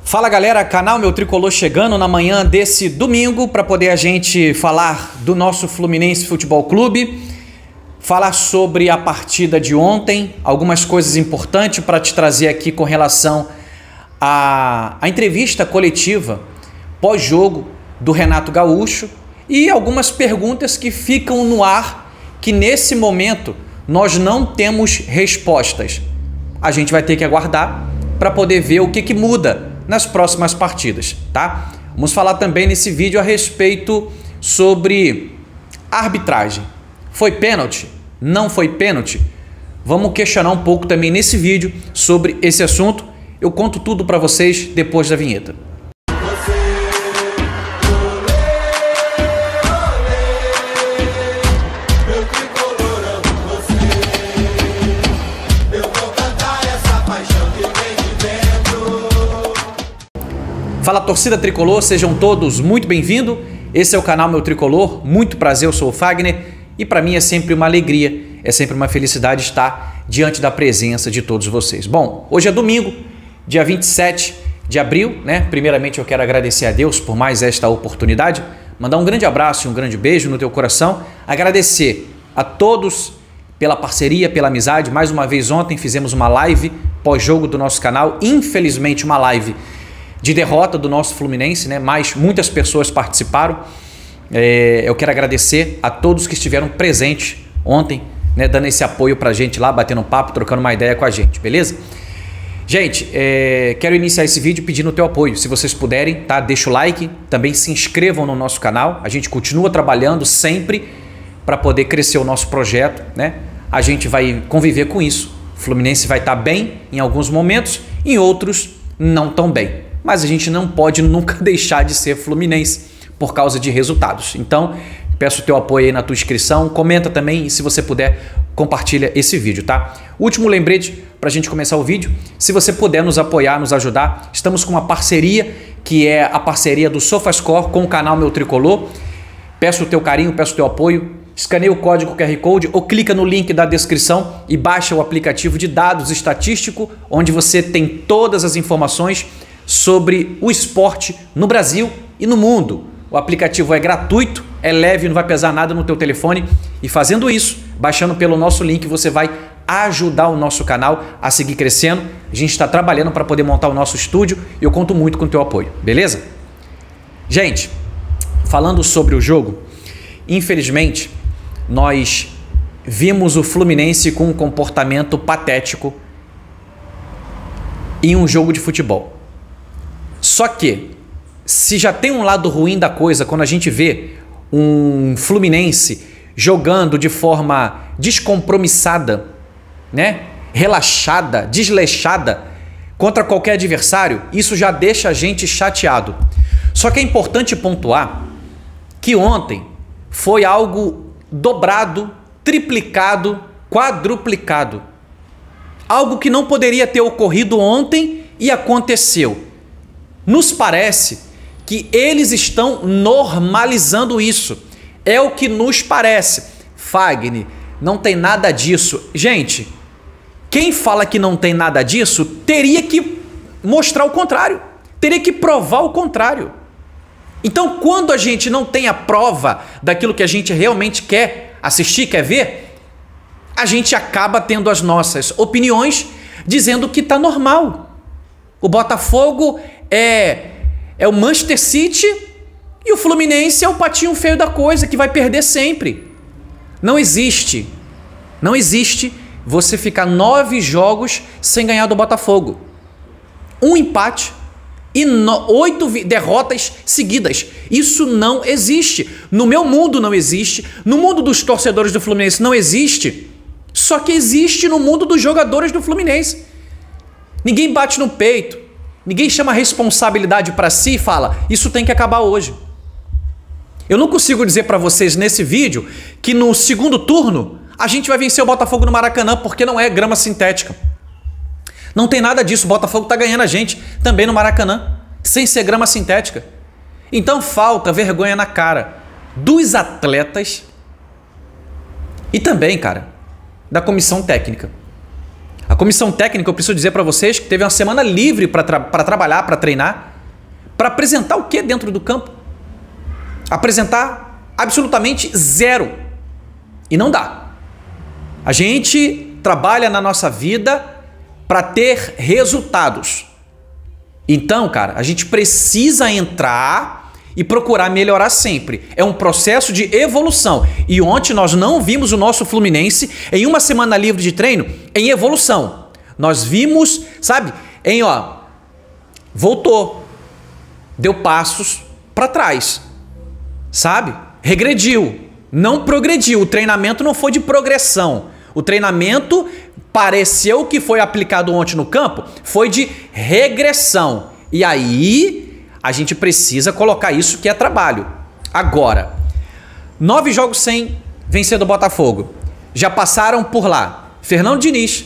Fala galera, canal Meu Tricolor chegando na manhã desse domingo para poder a gente falar do nosso Fluminense Futebol Clube, falar sobre a partida de ontem, algumas coisas importantes para te trazer aqui com relação à entrevista coletiva pós-jogo do Renato Gaúcho e algumas perguntas que ficam no ar que nesse momento nós não temos respostas. A gente vai ter que aguardar para poder ver o que muda nas próximas partidas, tá? Vamos falar também nesse vídeo a respeito sobre a arbitragem. Foi pênalti? Não foi pênalti? Vamos questionar um pouco também nesse vídeo sobre esse assunto. Eu conto tudo para vocês depois da vinheta. Fala torcida tricolor, sejam todos muito bem-vindos. Esse é o canal Meu Tricolor, muito prazer, eu sou o Fagner e para mim é sempre uma alegria, é sempre uma felicidade estar diante da presença de todos vocês. Bom, hoje é domingo, dia 27 de abril, né? Primeiramente eu quero agradecer a Deus por mais esta oportunidade, mandar um grande abraço e um grande beijo no teu coração, agradecer a todos pela parceria, pela amizade. Mais uma vez ontem fizemos uma live pós-jogo do nosso canal, infelizmente uma live de derrota do nosso Fluminense, né? Mas muitas pessoas participaram. Eu quero agradecer a todos que estiveram presentes ontem, né? Dando esse apoio pra gente lá, batendo um papo, trocando uma ideia com a gente, beleza? Gente, quero iniciar esse vídeo pedindo o teu apoio. Se vocês puderem, tá? Deixa o like, também se inscrevam no nosso canal. A gente continua trabalhando sempre para poder crescer o nosso projeto, né? A gente vai conviver com isso. O Fluminense vai estar bem em alguns momentos, em outros não tão bem. Mas a gente não pode nunca deixar de ser Fluminense por causa de resultados. Então, peço o teu apoio aí na tua inscrição, comenta também e se você puder, compartilha esse vídeo, tá? Último lembrete para a gente começar o vídeo, se você puder nos apoiar, nos ajudar, estamos com uma parceria, que é a parceria do SofaScore com o canal Meu Tricolor. Peço o teu carinho, peço o teu apoio, escaneia o código QR Code ou clica no link da descrição e baixa o aplicativo de dados estatístico, onde você tem todas as informações sobre o esporte no Brasil e no mundo. O aplicativo é gratuito, é leve, não vai pesar nada no teu telefone e fazendo isso, baixando pelo nosso link, você vai ajudar o nosso canal a seguir crescendo. A gente está trabalhando para poder montar o nosso estúdio e eu conto muito com o teu apoio, beleza? Gente, falando sobre o jogo, infelizmente, nós vimos o Fluminense com um comportamento patético em um jogo de futebol. Só que, se já tem um lado ruim da coisa, quando a gente vê um Fluminense jogando de forma descompromissada, né? Relaxada, desleixada contra qualquer adversário, isso já deixa a gente chateado. Só que é importante pontuar que ontem foi algo dobrado, triplicado, quadruplicado. Algo que não poderia ter ocorrido ontem e aconteceu. Nos parece que eles estão normalizando isso. É o que nos parece. Fagner, não tem nada disso. Gente, quem fala que não tem nada disso teria que mostrar o contrário. Teria que provar o contrário. Então, quando a gente não tem a prova daquilo que a gente realmente quer assistir, quer ver, a gente acaba tendo as nossas opiniões dizendo que está normal. O Botafogo é o Manchester City e o Fluminense é o patinho feio da coisa que vai perder sempre. Não existe você ficar 9 jogos sem ganhar do Botafogo. Um empate e 8 derrotas seguidas. Isso não existe. No meu mundo não existe. No mundo dos torcedores do Fluminense não existe. Só que existe no mundo dos jogadores do Fluminense. Ninguém bate no peito. Ninguém chama a responsabilidade para si e fala, isso tem que acabar hoje. Eu não consigo dizer para vocês nesse vídeo que no segundo turno a gente vai vencer o Botafogo no Maracanã porque não é grama sintética. Não tem nada disso, o Botafogo está ganhando a gente também no Maracanã, sem ser grama sintética. Então falta vergonha na cara dos atletas e também, cara, da comissão técnica. A comissão técnica, eu preciso dizer para vocês que teve uma semana livre para trabalhar, para treinar, para apresentar o que dentro do campo? Apresentar absolutamente zero. E não dá. A gente trabalha na nossa vida para ter resultados. Então, cara, a gente precisa entrar e procurar melhorar sempre. É um processo de evolução. E ontem nós não vimos o nosso Fluminense em uma semana livre de treino em evolução. Nós vimos, sabe, voltou, deu passos para trás, sabe? Regrediu, não progrediu. O treinamento não foi de progressão. O treinamento pareceu que foi aplicado ontem no campo, foi de regressão. E aí a gente precisa colocar isso que é trabalho. Agora, 9 jogos sem vencer do Botafogo. Já passaram por lá Fernando Diniz,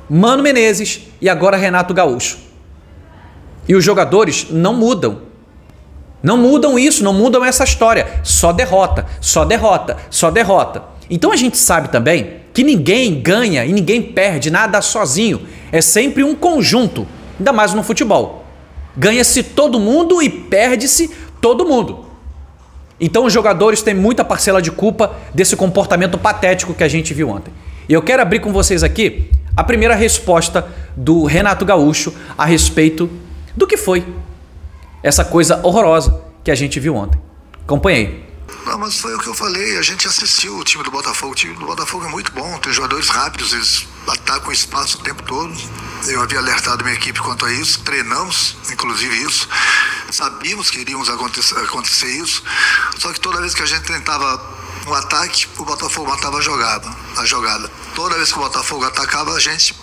Mano Menezes e agora Renato Gaúcho. E os jogadores não mudam. Não mudam isso, não mudam essa história. Só derrota, só derrota, só derrota. Então a gente sabe também que ninguém ganha e ninguém perde nada sozinho. É sempre um conjunto, ainda mais no futebol. Ganha-se todo mundo e perde-se todo mundo. Então os jogadores têm muita parcela de culpa desse comportamento patético que a gente viu ontem. E eu quero abrir com vocês aqui a primeira resposta do Renato Gaúcho a respeito do que foi essa coisa horrorosa que a gente viu ontem. Acompanhei. Não, mas foi o que eu falei, a gente assistiu o time do Botafogo. O time do Botafogo é muito bom, tem jogadores rápidos, eles atacam o espaço o tempo todo. Eu havia alertado minha equipe quanto a isso, treinamos, inclusive isso. Sabíamos que iríamos acontecer isso, só que toda vez que a gente tentava um ataque, o Botafogo matava a jogada. Toda vez que o Botafogo atacava, a gente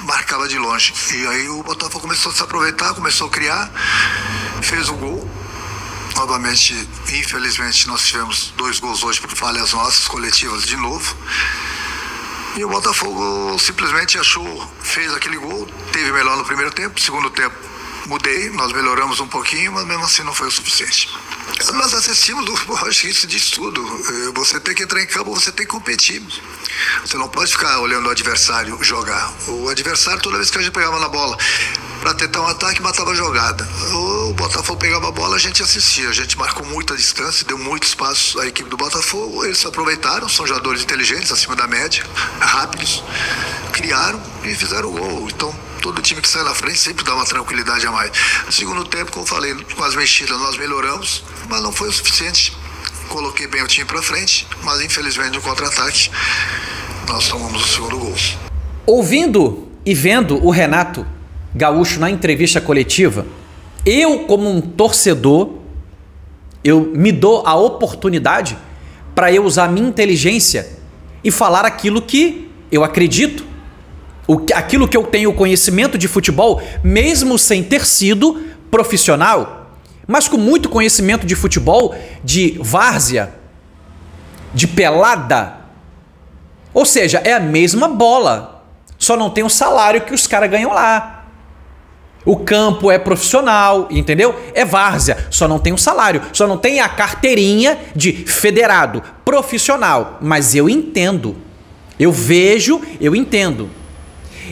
marcava de longe. E aí o Botafogo começou a se aproveitar, começou a criar, fez o gol. Novamente, infelizmente, nós tivemos 2 gols hoje por falhas nossas, coletivas de novo. E o Botafogo simplesmente fez aquele gol, teve melhor no primeiro tempo, segundo tempo mudei, nós melhoramos um pouquinho, mas mesmo assim não foi o suficiente. Nós assistimos, acho que isso diz tudo. Você tem que entrar em campo, você tem que competir. Você não pode ficar olhando o adversário jogar. O adversário, toda vez que a gente pegava na bola para tentar um ataque, matava a jogada. O Botafogo pegava a bola, a gente assistia. A gente marcou muita distância, deu muito espaço à equipe do Botafogo. Eles se aproveitaram, são jogadores inteligentes, acima da média, rápidos, criaram e fizeram o gol. Então, todo time que sai na frente sempre dá uma tranquilidade a mais. No segundo tempo, como eu falei, com as mexidas nós melhoramos, mas não foi o suficiente. Coloquei bem o time para frente, mas infelizmente no contra-ataque nós tomamos o segundo gol. Ouvindo e vendo o Renato Gaúcho na entrevista coletiva, eu como um torcedor, eu me dou a oportunidade para eu usar a minha inteligência e falar aquilo que eu acredito, aquilo que eu tenho conhecimento de futebol, mesmo sem ter sido profissional, mas com muito conhecimento de futebol, de várzea, de pelada. Ou seja, é a mesma bola, só não tem o salário que os caras ganham lá. O campo é profissional, entendeu? É várzea, só não tem o salário, só não tem a carteirinha de federado, profissional. Mas eu entendo, eu vejo, eu entendo.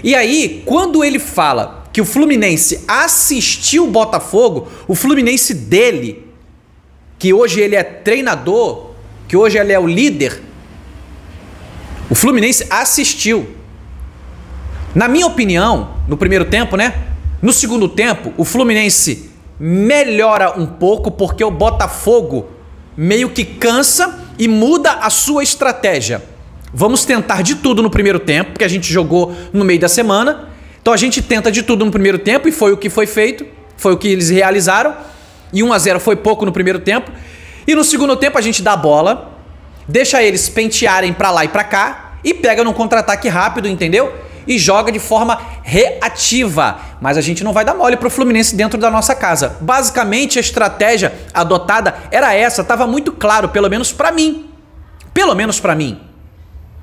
E aí, quando ele fala que o Fluminense assistiu o Botafogo, o Fluminense dele, que hoje ele é treinador, que hoje ele é o líder, o Fluminense assistiu. Na minha opinião, no primeiro tempo, né? No segundo tempo, o Fluminense melhora um pouco porque o Botafogo meio que cansa e muda a sua estratégia. Vamos tentar de tudo no primeiro tempo, porque a gente jogou no meio da semana. Então a gente tenta de tudo no primeiro tempo e foi o que foi feito, foi o que eles realizaram. E 1-0 foi pouco no primeiro tempo. E no segundo tempo a gente dá a bola, deixa eles pentearem pra lá e pra cá e pega num contra-ataque rápido, entendeu? E joga de forma reativa. Mas a gente não vai dar mole pro Fluminense dentro da nossa casa. Basicamente a estratégia adotada era essa, tava muito claro, pelo menos pra mim. Pelo menos pra mim.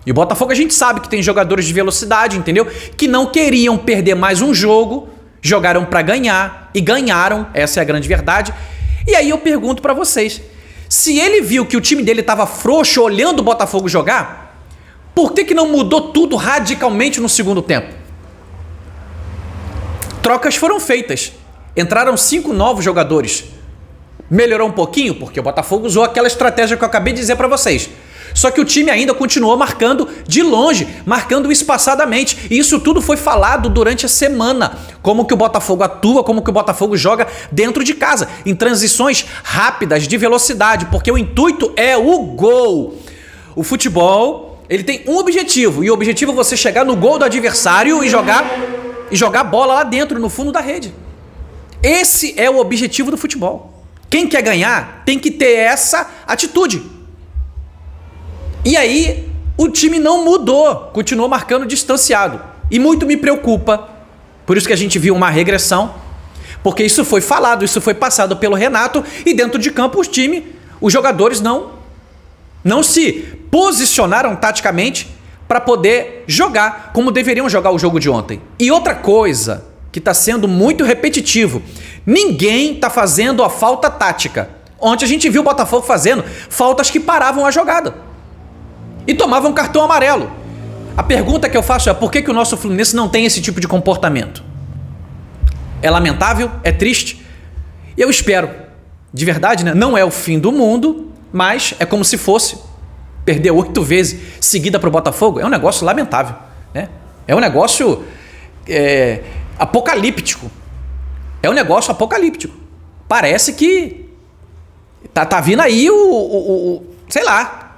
E o Botafogo a gente sabe que tem jogadores de velocidade, entendeu? Que não queriam perder mais um jogo, jogaram pra ganhar e ganharam, essa é a grande verdade. E aí eu pergunto pra vocês, se ele viu que o time dele tava frouxo olhando o Botafogo jogar, por que não mudou tudo radicalmente no segundo tempo? Trocas foram feitas. Entraram 5 novos jogadores. Melhorou um pouquinho, porque o Botafogo usou aquela estratégia que eu acabei de dizer para vocês. Só que o time ainda continuou marcando de longe, marcando espaçadamente. E isso tudo foi falado durante a semana. Como que o Botafogo atua, como que o Botafogo joga dentro de casa. Em transições rápidas, de velocidade. Porque o intuito é o gol. O futebol, ele tem um objetivo. E o objetivo é você chegar no gol do adversário e jogar a bola lá dentro, no fundo da rede. Esse é o objetivo do futebol. Quem quer ganhar tem que ter essa atitude. E aí, o time não mudou, continuou marcando distanciado. E muito me preocupa, por isso que a gente viu uma regressão, porque isso foi falado, isso foi passado pelo Renato, e dentro de campo os jogadores não se posicionaram taticamente para poder jogar como deveriam jogar o jogo de ontem. E outra coisa que está sendo muito repetitivo, ninguém está fazendo a falta tática. Ontem a gente viu o Botafogo fazendo faltas que paravam a jogada e tomavam cartão amarelo. A pergunta que eu faço é: por que o nosso Fluminense não tem esse tipo de comportamento? É lamentável, é triste. E eu espero, de verdade, né? Não é o fim do mundo, mas é como se fosse. Perder 8 vezes seguida para o Botafogo é um negócio lamentável, né? É um negócio apocalíptico. É um negócio apocalíptico. Parece que tá vindo aí sei lá,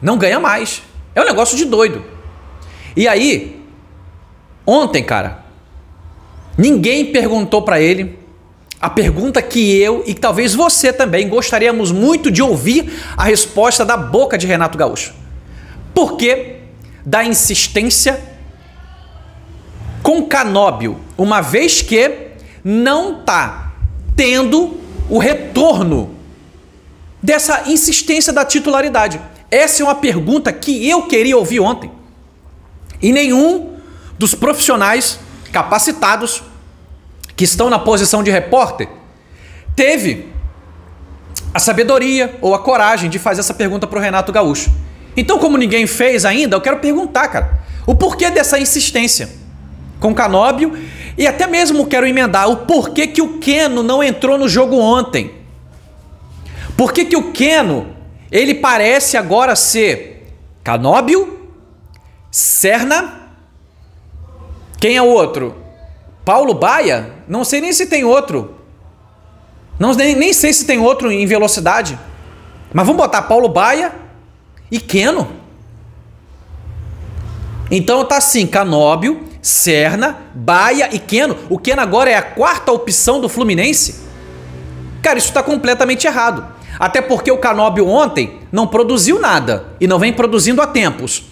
não ganha mais. É um negócio de doido. E aí, ontem, cara, ninguém perguntou para ele a pergunta que eu e talvez você também gostaríamos muito de ouvir a resposta da boca de Renato Gaúcho. Por que da insistência com Canóbio, uma vez que não está tendo o retorno dessa insistência da titularidade? Essa é uma pergunta que eu queria ouvir ontem. E nenhum dos profissionais capacitados que estão na posição de repórter teve a sabedoria ou a coragem de fazer essa pergunta para o Renato Gaúcho. Então, como ninguém fez ainda, eu quero perguntar, cara, o porquê dessa insistência com Canóbio, e até mesmo quero emendar o porquê que o Keno não entrou no jogo ontem. Por que o Keno, ele parece agora ser Canóbio, Serna, quem é o outro? Paulo Baia? Não sei nem se tem outro. Nem sei se tem outro em velocidade. Mas vamos botar Paulo Baia e Keno. Então tá assim, Canóbio, Serna, Baia e Keno. O Keno agora é a 4ª opção do Fluminense? Cara, isso tá completamente errado. Até porque o Canóbio ontem não produziu nada e não vem produzindo há tempos.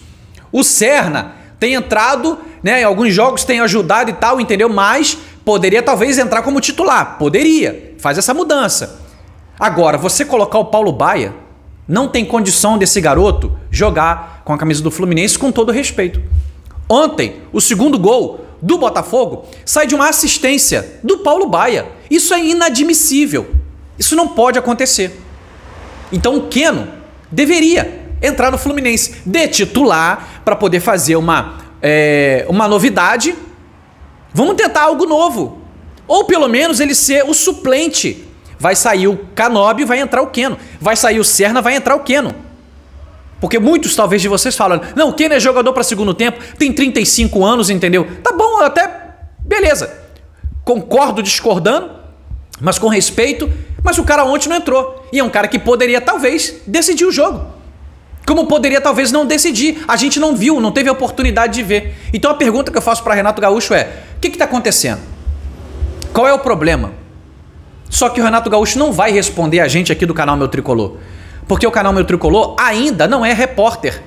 O Serna tem entrado, né, em alguns jogos tem ajudado e tal, entendeu? Mas poderia talvez entrar como titular. Poderia. Faz essa mudança. Agora, você colocar o Paulo Baia, não tem condição desse garoto jogar com a camisa do Fluminense, com todo respeito. Ontem, o segundo gol do Botafogo sai de uma assistência do Paulo Baia. Isso é inadmissível. Isso não pode acontecer. Então o Keno deveria entrar no Fluminense de titular para poder fazer uma novidade. Vamos tentar algo novo. Ou pelo menos ele ser o suplente. Vai sair o Canóbio, vai entrar o Keno. Vai sair o Serna, vai entrar o Keno. Porque muitos talvez de vocês falam: não, o Keno é jogador para segundo tempo, tem 35 anos, entendeu? Tá bom, até beleza. Concordo discordando, mas com respeito. Mas o cara ontem não entrou. E é um cara que poderia talvez decidir o jogo. Como poderia talvez não decidir. A gente não viu, não teve a oportunidade de ver. Então a pergunta que eu faço para Renato Gaúcho é: o que está acontecendo? Qual é o problema? Só que o Renato Gaúcho não vai responder a gente aqui do canal Meu Tricolor. Porque o canal Meu Tricolor ainda não é repórter.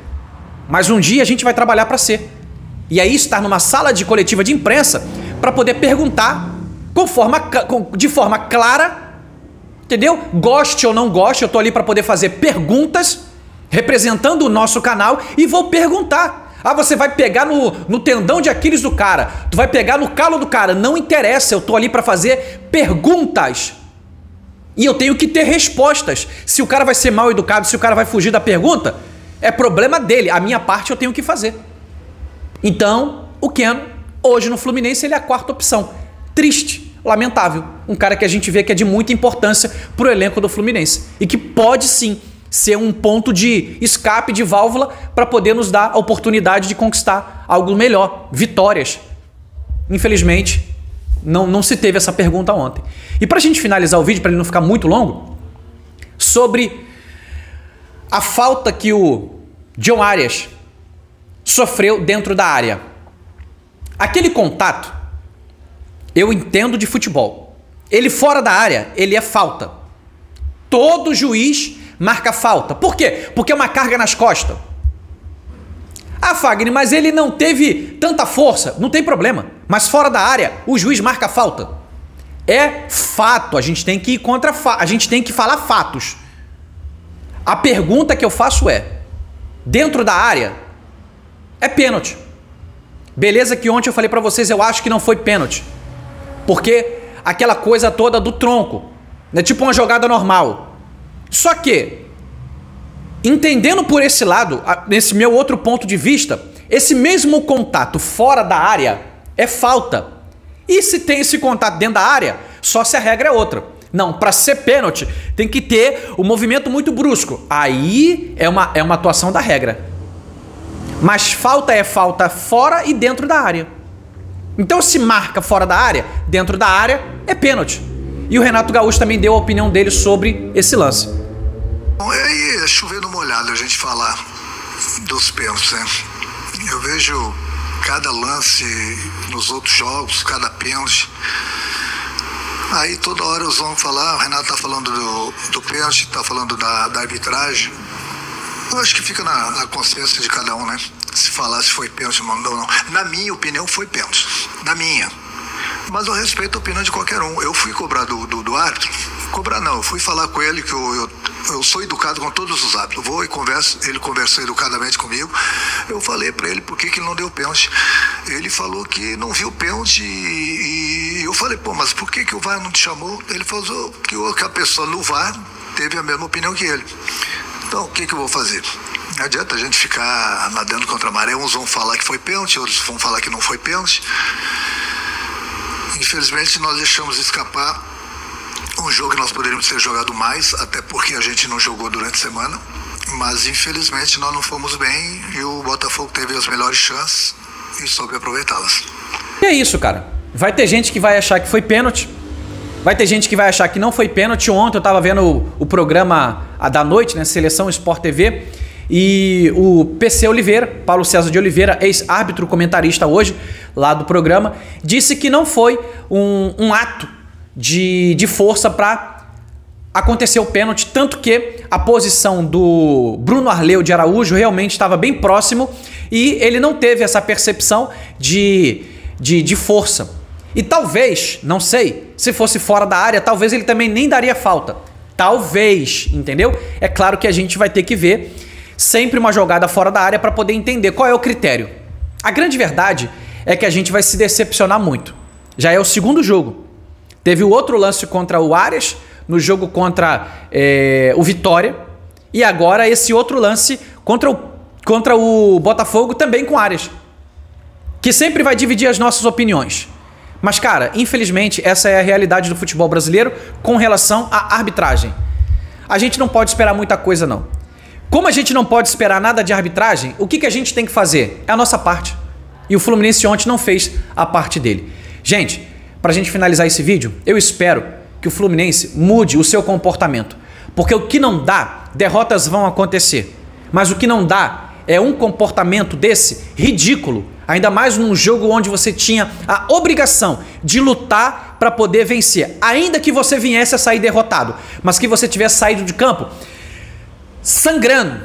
Mas um dia a gente vai trabalhar para ser. E aí estar numa sala de coletiva de imprensa para poder perguntar de forma clara, entendeu? Goste ou não goste, eu tô ali para poder fazer perguntas representando o nosso canal e vou perguntar. Ah, você vai pegar no tendão de Aquiles do cara, tu vai pegar no calo do cara, não interessa, eu tô ali para fazer perguntas. E eu tenho que ter respostas. Se o cara vai ser mal educado, se o cara vai fugir da pergunta, é problema dele. A minha parte eu tenho que fazer. Então, o Keno, hoje no Fluminense, ele é a 4ª opção. Triste, lamentável. Um cara que a gente vê que é de muita importância para o elenco do Fluminense e que pode sim ser um ponto de escape, de válvula para poder nos dar a oportunidade de conquistar algo melhor, vitórias. Infelizmente, não se teve essa pergunta ontem. E para a gente finalizar o vídeo, para ele não ficar muito longo, sobre a falta que o John Arias sofreu dentro da área. Aquele contato, eu entendo de futebol. Ele fora da área, ele é falta. Todo juiz marca falta. Por quê? Porque é uma carga nas costas. Ah, Fagner, mas ele não teve tanta força. Não tem problema. Mas fora da área, o juiz marca falta. É fato. A gente tem que ir contra a gente tem que falar fatos. A pergunta que eu faço é: dentro da área, é pênalti. Beleza que ontem eu falei pra vocês, eu acho que não foi pênalti. Porque aquela coisa toda do tronco. É tipo uma jogada normal. Só que, entendendo por esse lado, nesse meu outro ponto de vista, esse mesmo contato fora da área é falta. E se tem esse contato dentro da área, só se a regra é outra. Não, para ser pênalti, tem que ter o movimento muito brusco. Aí é uma atuação da regra. Mas falta é falta fora e dentro da área. Então se marca fora da área, dentro da área, é pênalti. E o Renato Gaúcho também deu a opinião dele sobre esse lance. Bom, aí é chover no molhado a gente falar dos pênaltis, né? Eu vejo cada lance nos outros jogos, cada pênalti. Aí toda hora eles vão falar, o Renato tá falando do pênalti, tá falando da arbitragem. Eu acho que fica na consciência de cada um, né? Se falar se foi pênalti ou não. Na minha opinião, foi pênalti. Na minha. Mas eu respeito a opinião de qualquer um. Eu fui cobrar do árbitro. Cobrar não, eu fui falar com ele que eu sou educado com todos os árbitros. Eu vou e converso, ele conversou educadamente comigo. Eu falei pra ele por que ele não deu pênalti. Ele falou que não viu pênalti e eu falei, pô, mas por que o VAR não te chamou? Ele falou que a pessoa no VAR teve a mesma opinião que ele. Então, o que eu vou fazer? Não adianta a gente ficar nadando contra a maré. Uns vão falar que foi pênalti, outros vão falar que não foi pênalti. Infelizmente, nós deixamos escapar um jogo que nós poderíamos ter jogado mais, até porque a gente não jogou durante a semana. Mas, infelizmente, nós não fomos bem e o Botafogo teve as melhores chances e soube aproveitá-las. E é isso, cara. Vai ter gente que vai achar que foi pênalti. Vai ter gente que vai achar que não foi pênalti. Ontem eu tava vendo o programa da noite, né? Seleção Sport TV. E o PC Oliveira, Paulo César de Oliveira, ex-árbitro comentarista hoje, lá do programa, disse que não foi um ato de força para acontecer o pênalti, tanto que a posição do Bruno Arleu de Araújo realmente estava bem próximo e ele não teve essa percepção de força. E talvez, não sei, se fosse fora da área, talvez ele também nem daria falta. Talvez, entendeu? É claro que a gente vai ter que ver sempre uma jogada fora da área para poder entender qual é o critério. A grande verdade é que a gente vai se decepcionar muito. Já é o segundo jogo. Teve o outro lance contra o Arias, no jogo contra o Vitória, e agora esse outro lance contra o Botafogo também com o Arias, que sempre vai dividir as nossas opiniões. Mas, cara, infelizmente, essa é a realidade do futebol brasileiro com relação à arbitragem. A gente não pode esperar muita coisa, não. Como a gente não pode esperar nada de arbitragem, o que a gente tem que fazer? É a nossa parte. E o Fluminense ontem não fez a parte dele. Gente, pra gente finalizar esse vídeo, eu espero que o Fluminense mude o seu comportamento. Porque o que não dá, derrotas vão acontecer. Mas o que não dá é um comportamento desse ridículo. Ainda mais num jogo onde você tinha a obrigação de lutar para poder vencer. Ainda que você viesse a sair derrotado, mas que você tivesse saído de campo sangrando,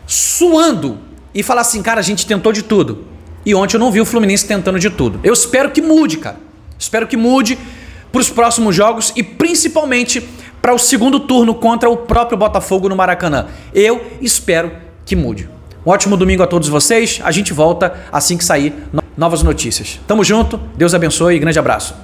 suando e falar assim, cara, a gente tentou de tudo. E ontem eu não vi o Fluminense tentando de tudo. Eu espero que mude, cara. Espero que mude para os próximos jogos e principalmente para o segundo turno contra o próprio Botafogo no Maracanã. Eu espero que mude. Um ótimo domingo a todos vocês. A gente volta assim que sair novas notícias. Tamo junto, Deus abençoe e grande abraço.